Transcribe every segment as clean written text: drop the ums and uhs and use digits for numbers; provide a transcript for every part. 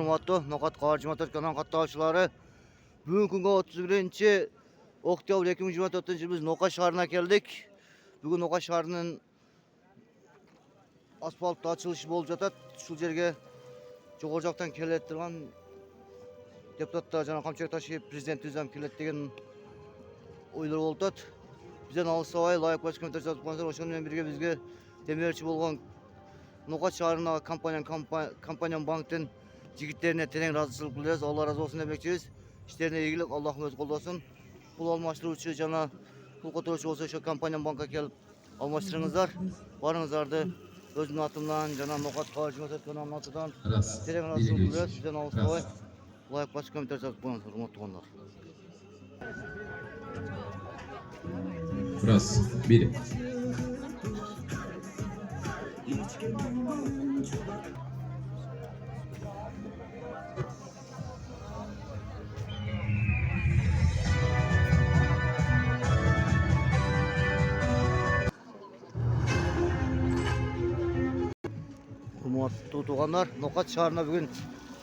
Urmatlı Nokat Qarjı Motorkanal katnaşçılары, bugün günge 31 oktyabr 2024 yıl biz Nokat şahrına geldik. Bugün Nokat şahrının asfalt açılışı bolup jatat. Şu жерге жогору жактан келет турган депутаттар жана камчылык ташып президентибиз ham келет деген ойлор болуп атат. Бизден алыстабай лайык баш комментарий жазып коюңуздар. Ошону менен бирге бизге демелчи болгон Nokat şahrına компания банктын жигиттерине терең ыраазычылык билдиребиз. Алла ыраазы болсун демекчибиз. Иштерине ийгилик, Аллахым өзү колдосун. Пул алмаштыруучу жана пул которуучу болсо ошо компания банкка келип алмаштырыңыздар. Барыңыздарды өзүмдүн атымдан жана Nokat Qarjı Motorkanalынын атынан терең ыраазычылык билдиребиз. Бизден алыстабай лайк басып комментарий жазып коюңуздар, урматтуу туугандар. Раз, бiri. Урматтуу туугандар, Nokat шаарына бүгүн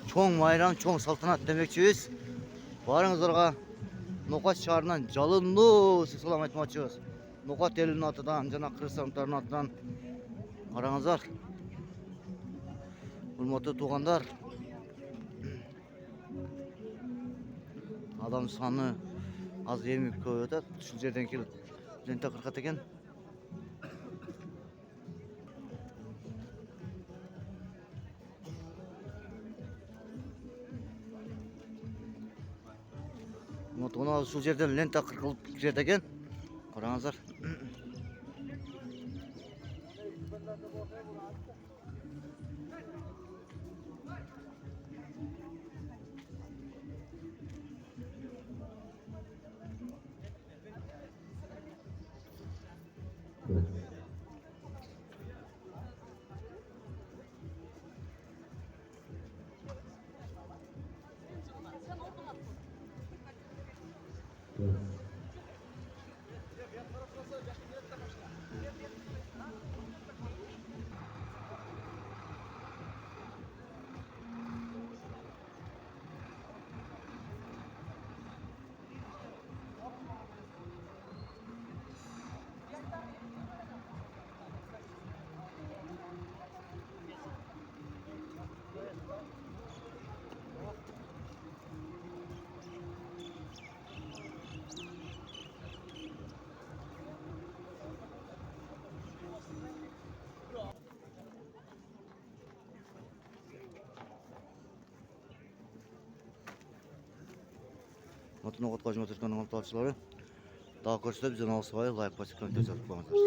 чоң майрам, чоң салтанат демекчибиз. Барыңыздарга Nokat шаарынан жалындуу салам айтмакчыбыз. Nokat элинин атынан жана кыргызстандыктардын атынан караңыздар. Урматтуу туугандар, адам саны аз эми көп атат. Ушул жерден келип лента кыркат экен. Ona ушул жерден лента кыркылып кирет экен. Караңыздар. Nokat Qarjı Motorkanalынын талчылары дагы көрсөтөбүз, бизден алыстабай лайк басып комментарий жазып коюңуздар.